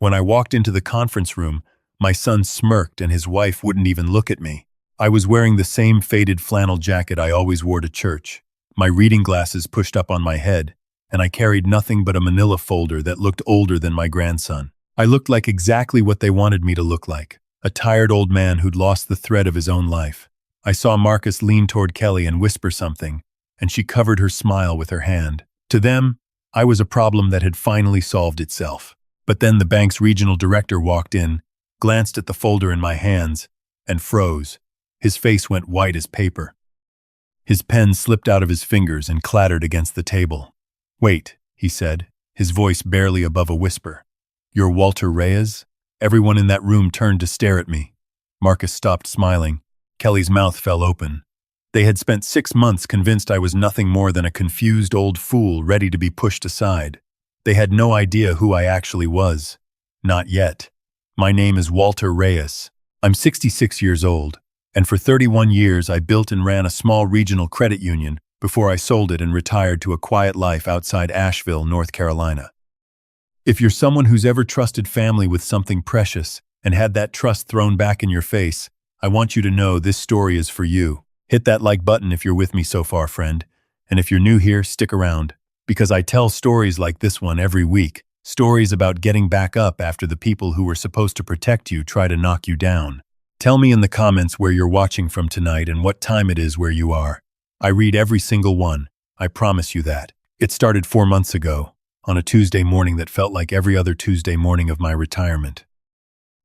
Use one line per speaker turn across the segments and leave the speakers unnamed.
When I walked into the conference room, my son smirked and his wife wouldn't even look at me. I was wearing the same faded flannel jacket I always wore to church, my reading glasses pushed up on my head, and I carried nothing but a manila folder that looked older than my grandson. I looked like exactly what they wanted me to look like, a tired old man who'd lost the thread of his own life. I saw Marcus lean toward Kelly and whisper something, and she covered her smile with her hand. To them, I was a problem that had finally solved itself. But then the bank's regional director walked in, glanced at the folder in my hands, and froze. His face went white as paper. His pen slipped out of his fingers and clattered against the table. "Wait," he said, his voice barely above a whisper. "You're Walter Reyes?" Everyone in that room turned to stare at me. Marcus stopped smiling. Kelly's mouth fell open. They had spent 6 months convinced I was nothing more than a confused old fool ready to be pushed aside. They had no idea who I actually was. Not yet. My name is Walter Reyes. I'm 66 years old, and for 31 years I built and ran a small regional credit union before I sold it and retired to a quiet life outside Asheville, North Carolina. If you're someone who's ever trusted family with something precious and had that trust thrown back in your face, I want you to know this story is for you. Hit that like button if you're with me so far, friend. And if you're new here, stick around, because I tell stories like this one every week. Stories about getting back up after the people who were supposed to protect you try to knock you down. Tell me in the comments where you're watching from tonight and what time it is where you are. I read every single one, I promise you that. It started 4 months ago, on a Tuesday morning that felt like every other Tuesday morning of my retirement.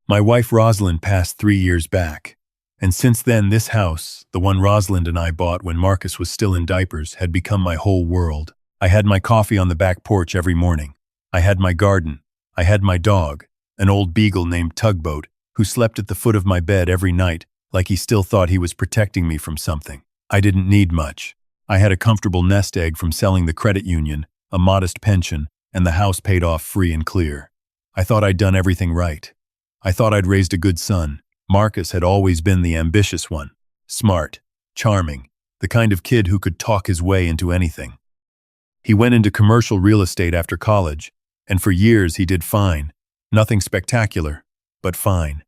My wife Rosalind passed 3 years back. And since then, this house, the one Rosalind and I bought when Marcus was still in diapers, had become my whole world. I had my coffee on the back porch every morning. I had my garden. I had my dog, an old beagle named Tugboat, who slept at the foot of my bed every night like he still thought he was protecting me from something. I didn't need much. I had a comfortable nest egg from selling the credit union, a modest pension, and the house paid off free and clear. I thought I'd done everything right. I thought I'd raised a good son. Marcus had always been the ambitious one, smart, charming, the kind of kid who could talk his way into anything. He went into commercial real estate after college, and for years he did fine. Nothing spectacular, but fine.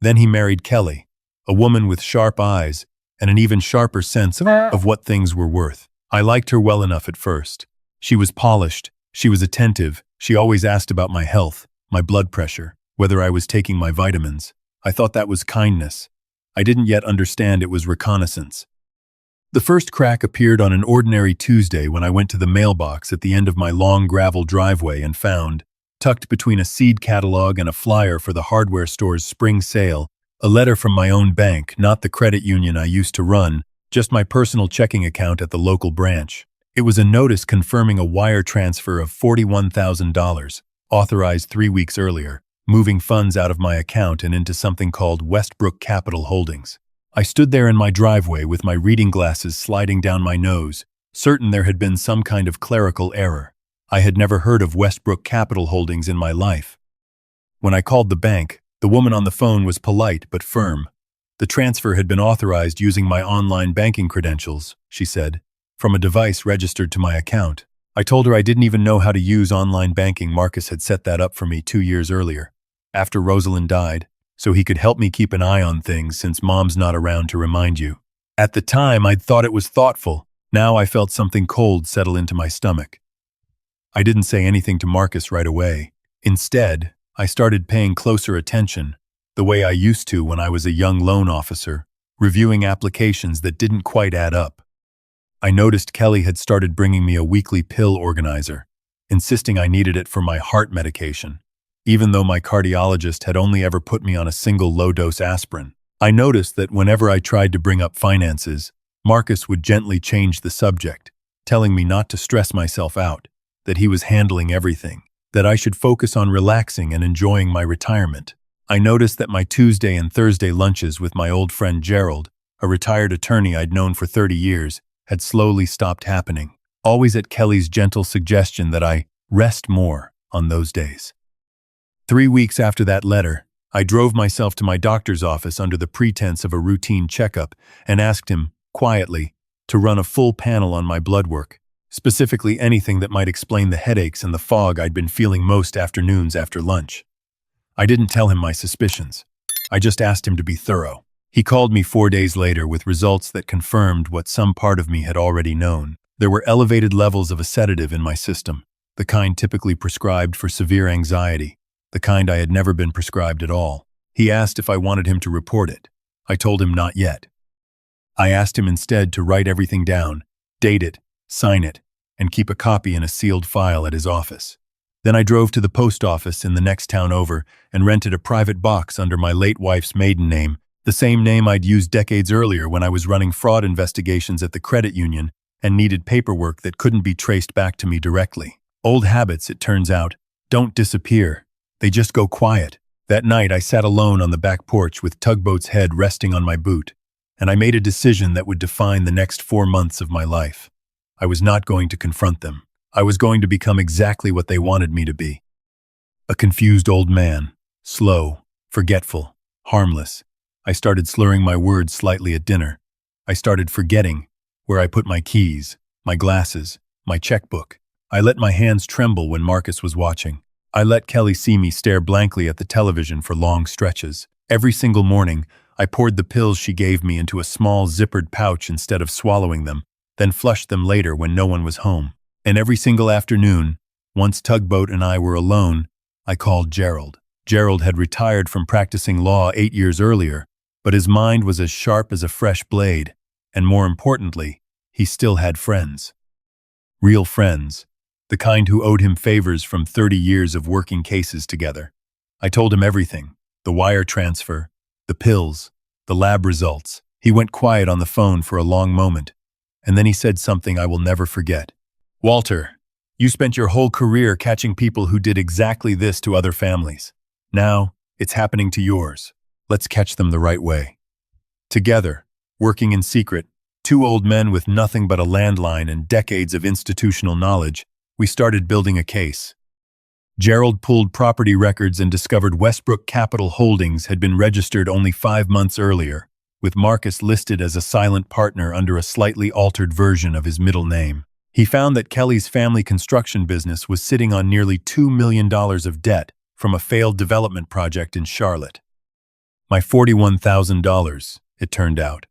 Then he married Kelly, a woman with sharp eyes and an even sharper sense of what things were worth. I liked her well enough at first. She was polished, she was attentive, she always asked about my health, my blood pressure, whether I was taking my vitamins. I thought that was kindness. I didn't yet understand it was reconnaissance. The first crack appeared on an ordinary Tuesday when I went to the mailbox at the end of my long gravel driveway and found, tucked between a seed catalog and a flyer for the hardware store's spring sale, a letter from my own bank, not the credit union I used to run, just my personal checking account at the local branch. It was a notice confirming a wire transfer of $41,000, authorized 3 weeks earlier, moving funds out of my account and into something called Westbrook Capital Holdings. I stood there in my driveway with my reading glasses sliding down my nose, certain there had been some kind of clerical error. I had never heard of Westbrook Capital Holdings in my life. When I called the bank, the woman on the phone was polite but firm. The transfer had been authorized using my online banking credentials, she said, from a device registered to my account. I told her I didn't even know how to use online banking. Marcus had set that up for me 2 years earlier, after Rosalind died, so he could help me keep an eye on things since Mom's not around to remind you. At the time, I'd thought it was thoughtful. Now I felt something cold settle into my stomach. I didn't say anything to Marcus right away. Instead, I started paying closer attention, the way I used to when I was a young loan officer, reviewing applications that didn't quite add up. I noticed Kelly had started bringing me a weekly pill organizer, insisting I needed it for my heart medication, even though my cardiologist had only ever put me on a single low-dose aspirin. I noticed that whenever I tried to bring up finances, Marcus would gently change the subject, telling me not to stress myself out, that he was handling everything, that I should focus on relaxing and enjoying my retirement. I noticed that my Tuesday and Thursday lunches with my old friend Gerald, a retired attorney I'd known for 30 years, had slowly stopped happening, always at Kelly's gentle suggestion that I rest more on those days. 3 weeks after that letter, I drove myself to my doctor's office under the pretense of a routine checkup and asked him, quietly, to run a full panel on my blood work, specifically anything that might explain the headaches and the fog I'd been feeling most afternoons after lunch. I didn't tell him my suspicions. I just asked him to be thorough. He called me 4 days later with results that confirmed what some part of me had already known. There were elevated levels of a sedative in my system, the kind typically prescribed for severe anxiety, the kind I had never been prescribed at all. He asked if I wanted him to report it. I told him not yet. I asked him instead to write everything down, date it, sign it, and keep a copy in a sealed file at his office. Then I drove to the post office in the next town over and rented a private box under my late wife's maiden name, the same name I'd used decades earlier when I was running fraud investigations at the credit union and needed paperwork that couldn't be traced back to me directly. Old habits, it turns out, don't disappear. They just go quiet. That night I sat alone on the back porch with Tugboat's head resting on my boot, and I made a decision that would define the next 4 months of my life. I was not going to confront them. I was going to become exactly what they wanted me to be. A confused old man, slow, forgetful, harmless. I started slurring my words slightly at dinner. I started forgetting where I put my keys, my glasses, my checkbook. I let my hands tremble when Marcus was watching. I let Kelly see me stare blankly at the television for long stretches. Every single morning, I poured the pills she gave me into a small zippered pouch instead of swallowing them, then flushed them later when no one was home. And every single afternoon, once Tugboat and I were alone, I called Gerald. Gerald had retired from practicing law 8 years earlier, but his mind was as sharp as a fresh blade, and more importantly, he still had friends. Real friends, the kind who owed him favors from 30 years of working cases together. I told him everything, the wire transfer, the pills, the lab results. He went quiet on the phone for a long moment, and then he said something I will never forget. "Walter, you spent your whole career catching people who did exactly this to other families. Now, it's happening to yours. Let's catch them the right way." Together, working in secret, 2 old men with nothing but a landline and decades of institutional knowledge, we started building a case. Gerald pulled property records and discovered Westbrook Capital Holdings had been registered only 5 months earlier, with Marcus listed as a silent partner under a slightly altered version of his middle name. He found that Kelly's family construction business was sitting on nearly $2 million of debt from a failed development project in Charlotte. My $41,000, it turned out,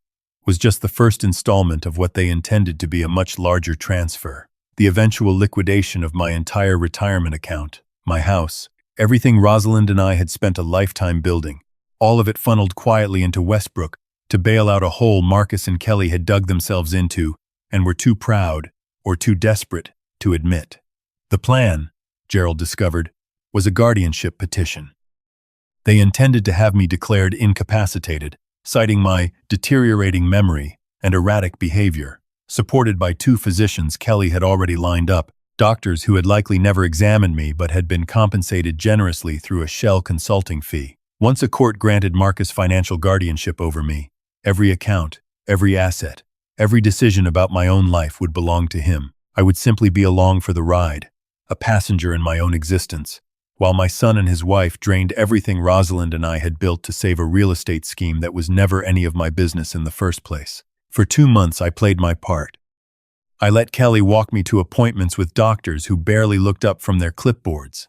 was just the first installment of what they intended to be a much larger transfer. The eventual liquidation of my entire retirement account, my house, everything Rosalind and I had spent a lifetime building, all of it funneled quietly into Westbrook to bail out a hole Marcus and Kelly had dug themselves into and were too proud or too desperate to admit. The plan, Gerald discovered, was a guardianship petition. They intended to have me declared incapacitated, citing my deteriorating memory and erratic behavior, supported by 2 physicians Kelly had already lined up, doctors who had likely never examined me but had been compensated generously through a shell consulting fee. Once a court granted Marcus financial guardianship over me, every account, every asset, every decision about my own life would belong to him. I would simply be along for the ride, a passenger in my own existence, while my son and his wife drained everything Rosalind and I had built to save a real estate scheme that was never any of my business in the first place. For 2 months, I played my part. I let Kelly walk me to appointments with doctors who barely looked up from their clipboards.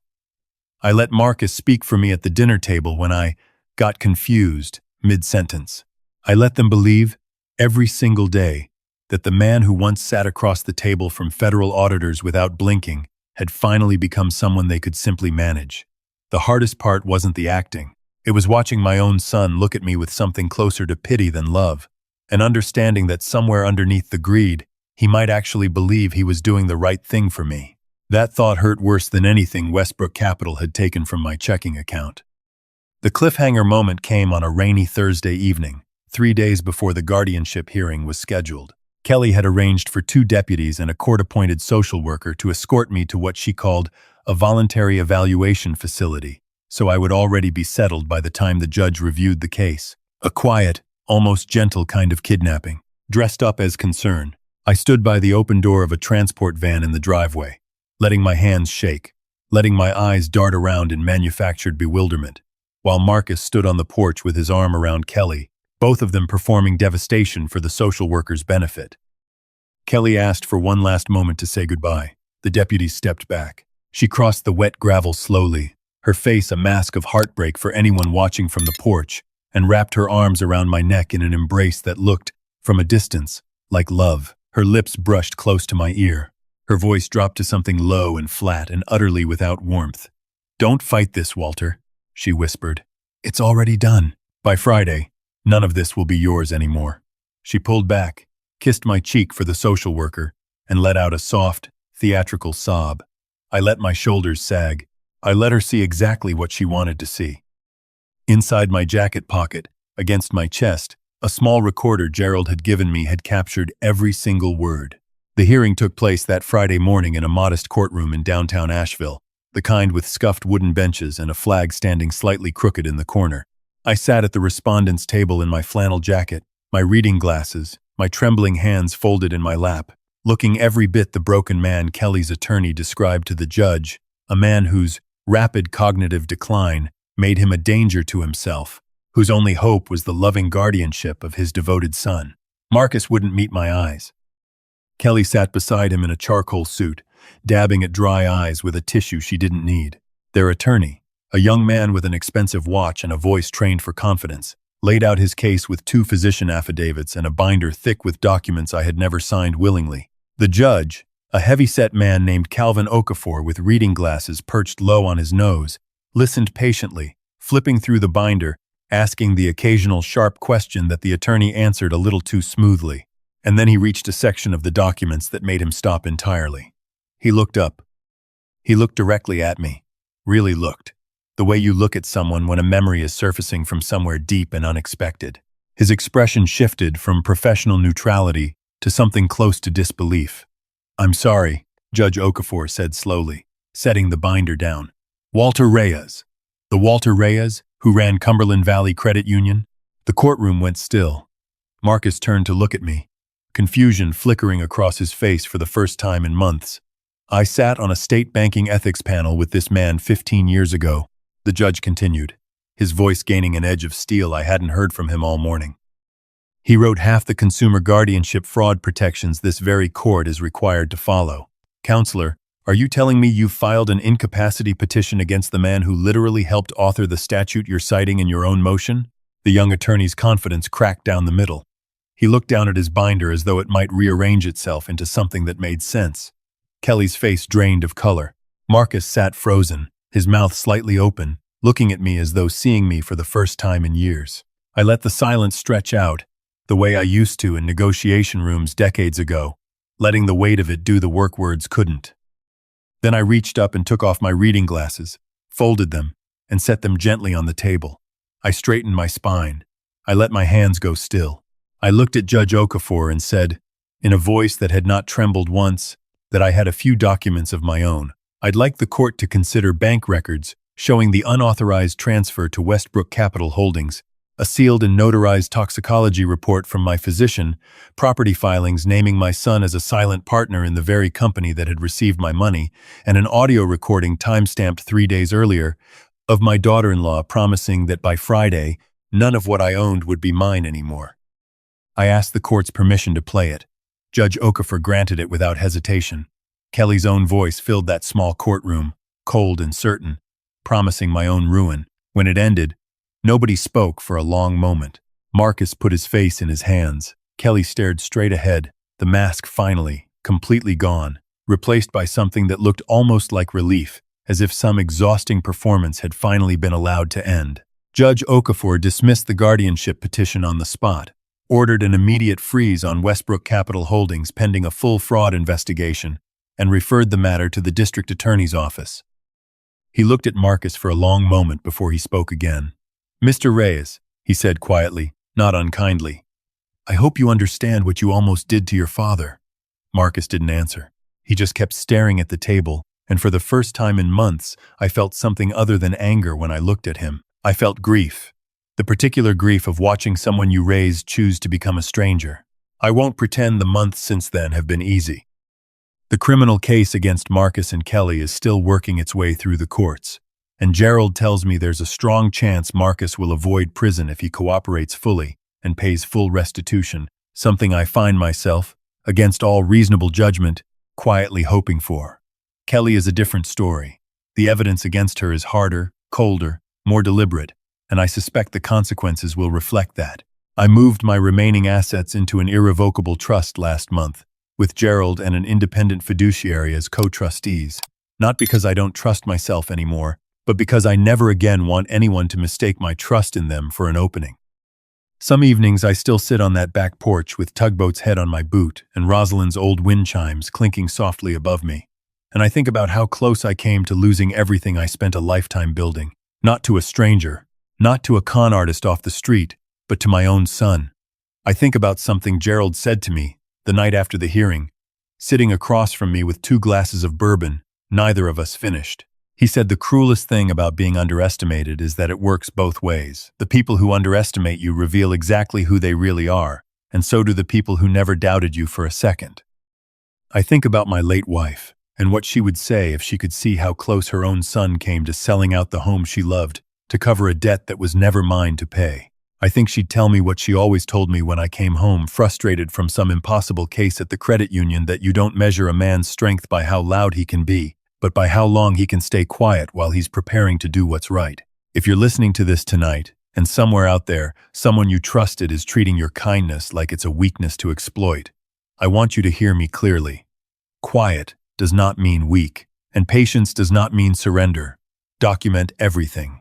I let Marcus speak for me at the dinner table when I got confused mid-sentence. I let them believe, every single day, that the man who once sat across the table from federal auditors without blinking had finally become someone they could simply manage. The hardest part wasn't the acting. It was watching my own son look at me with something closer to pity than love, and understanding that somewhere underneath the greed, he might actually believe he was doing the right thing for me. That thought hurt worse than anything Westbrook Capital had taken from my checking account. The cliffhanger moment came on a rainy Thursday evening, 3 days before the guardianship hearing was scheduled. Kelly had arranged for 2 deputies and a court-appointed social worker to escort me to what she called a voluntary evaluation facility, so I would already be settled by the time the judge reviewed the case. A quiet, almost gentle kind of kidnapping, dressed up as concern. I stood by the open door of a transport van in the driveway, letting my hands shake, letting my eyes dart around in manufactured bewilderment, while Marcus stood on the porch with his arm around Kelly, both of them performing devastation for the social worker's benefit. Kelly asked for one last moment to say goodbye. The deputy stepped back. She crossed the wet gravel slowly, her face a mask of heartbreak for anyone watching from the porch, and wrapped her arms around my neck in an embrace that looked, from a distance, like love. Her lips brushed close to my ear. Her voice dropped to something low and flat and utterly without warmth. "Don't fight this, Walter," she whispered. "It's already done. By Friday, none of this will be yours anymore." She pulled back, kissed my cheek for the social worker, and let out a soft, theatrical sob. I let my shoulders sag. I let her see exactly what she wanted to see. Inside my jacket pocket, against my chest, a small recorder Gerald had given me had captured every single word. The hearing took place that Friday morning in a modest courtroom in downtown Asheville, the kind with scuffed wooden benches and a flag standing slightly crooked in the corner. I sat at the respondent's table in my flannel jacket, my reading glasses, my trembling hands folded in my lap, looking every bit the broken man Kelly's attorney described to the judge, a man whose rapid cognitive decline made him a danger to himself, whose only hope was the loving guardianship of his devoted son. Marcus wouldn't meet my eyes. Kelly sat beside him in a charcoal suit, dabbing at dry eyes with a tissue she didn't need. Their attorney, a young man with an expensive watch and a voice trained for confidence, laid out his case with 2 physician affidavits and a binder thick with documents I had never signed willingly. The judge, a heavy-set man named Calvin Okafor with reading glasses perched low on his nose, listened patiently, flipping through the binder, asking the occasional sharp question that the attorney answered a little too smoothly. And then he reached a section of the documents that made him stop entirely. He looked up. He looked directly at me. Really looked. The way you look at someone when a memory is surfacing from somewhere deep and unexpected. His expression shifted from professional neutrality to something close to disbelief. "I'm sorry," Judge Okafor said slowly, setting the binder down. "Walter Reyes. The Walter Reyes who ran Cumberland Valley Credit Union?" The courtroom went still. Marcus turned to look at me, confusion flickering across his face for the first time in months. "I sat on a state banking ethics panel with this man 15 years ago," the judge continued, his voice gaining an edge of steel I hadn't heard from him all morning. "He wrote half the consumer guardianship fraud protections this very court is required to follow. Counselor, are you telling me you filed an incapacity petition against the man who literally helped author the statute you're citing in your own motion?" The young attorney's confidence cracked down the middle. He looked down at his binder as though it might rearrange itself into something that made sense. Kelly's face drained of color. Marcus sat frozen, his mouth slightly open, looking at me as though seeing me for the first time in years. I let the silence stretch out, the way I used to in negotiation rooms decades ago, letting the weight of it do the work words couldn't. Then I reached up and took off my reading glasses, folded them, and set them gently on the table. I straightened my spine. I let my hands go still. I looked at Judge Okafor and said, in a voice that had not trembled once, that I had a few documents of my own. I'd like the court to consider bank records showing the unauthorized transfer to Westbrook Capital Holdings, a sealed and notarized toxicology report from my physician, property filings naming my son as a silent partner in the very company that had received my money, and an audio recording time-stamped 3 days earlier of my daughter-in-law promising that by Friday, none of what I owned would be mine anymore. I asked the court's permission to play it. Judge Okafor granted it without hesitation. Kelly's own voice filled that small courtroom, cold and certain, promising my own ruin. When it ended, nobody spoke for a long moment. Marcus put his face in his hands. Kelly stared straight ahead, the mask finally, completely gone, replaced by something that looked almost like relief, as if some exhausting performance had finally been allowed to end. Judge Okafor dismissed the guardianship petition on the spot, ordered an immediate freeze on Westbrook Capital Holdings pending a full fraud investigation, and referred the matter to the district attorney's office. He looked at Marcus for a long moment before he spoke again. "Mr. Reyes," he said quietly, not unkindly, "I hope you understand what you almost did to your father." Marcus didn't answer. He just kept staring at the table, and for the first time in months, I felt something other than anger when I looked at him. I felt grief. The particular grief of watching someone you raised choose to become a stranger. I won't pretend the months since then have been easy. The criminal case against Marcus and Kelly is still working its way through the courts, and Gerald tells me there's a strong chance Marcus will avoid prison if he cooperates fully and pays full restitution, something I find myself, against all reasonable judgment, quietly hoping for. Kelly is a different story. The evidence against her is harder, colder, more deliberate, and I suspect the consequences will reflect that. I moved my remaining assets into an irrevocable trust last month, with Gerald and an independent fiduciary as co-trustees. Not because I don't trust myself anymore, but because I never again want anyone to mistake my trust in them for an opening. Some evenings I still sit on that back porch with Tugboat's head on my boot and Rosalind's old wind chimes clinking softly above me. And I think about how close I came to losing everything I spent a lifetime building. Not to a stranger, not to a con artist off the street, but to my own son. I think about something Gerald said to me the night after the hearing, sitting across from me with 2 glasses of bourbon, neither of us finished. He said the cruelest thing about being underestimated is that it works both ways. The people who underestimate you reveal exactly who they really are, and so do the people who never doubted you for a second. I think about my late wife, and what she would say if she could see how close her own son came to selling out the home she loved to cover a debt that was never mine to pay. I think she'd tell me what she always told me when I came home, frustrated from some impossible case at the credit union, that you don't measure a man's strength by how loud he can be, but by how long he can stay quiet while he's preparing to do what's right. If you're listening to this tonight, and somewhere out there, someone you trusted is treating your kindness like it's a weakness to exploit, I want you to hear me clearly. Quiet does not mean weak, and patience does not mean surrender. Document everything.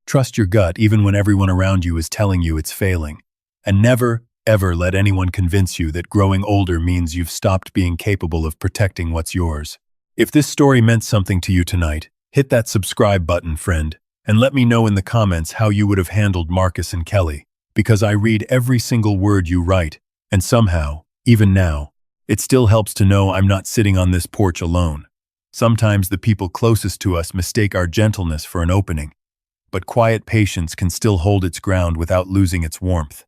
Trust your gut even when everyone around you is telling you it's failing. And never, ever let anyone convince you that growing older means you've stopped being capable of protecting what's yours. If this story meant something to you tonight, hit that subscribe button, friend, and let me know in the comments how you would have handled Marcus and Kelly, because I read every single word you write, and somehow, even now, it still helps to know I'm not sitting on this porch alone. Sometimes the people closest to us mistake our gentleness for an opening, but quiet patience can still hold its ground without losing its warmth.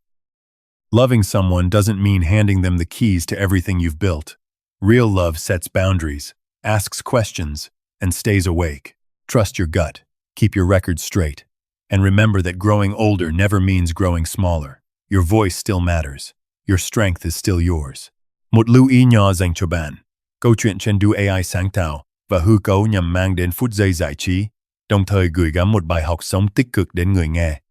Loving someone doesn't mean handing them the keys to everything you've built. Real love sets boundaries, asks questions, and stays awake. Trust your gut, keep your record straight, and remember that growing older never means growing smaller. Your voice still matters. Your strength is still yours. Một lưu ý nhỏ dành cho bạn. Câu chuyện trên du AI sáng tạo và hư cấu nhằm mang đến phút giây giải trí, đồng thời gửi gắm một bài học sống tích cực đến người nghe.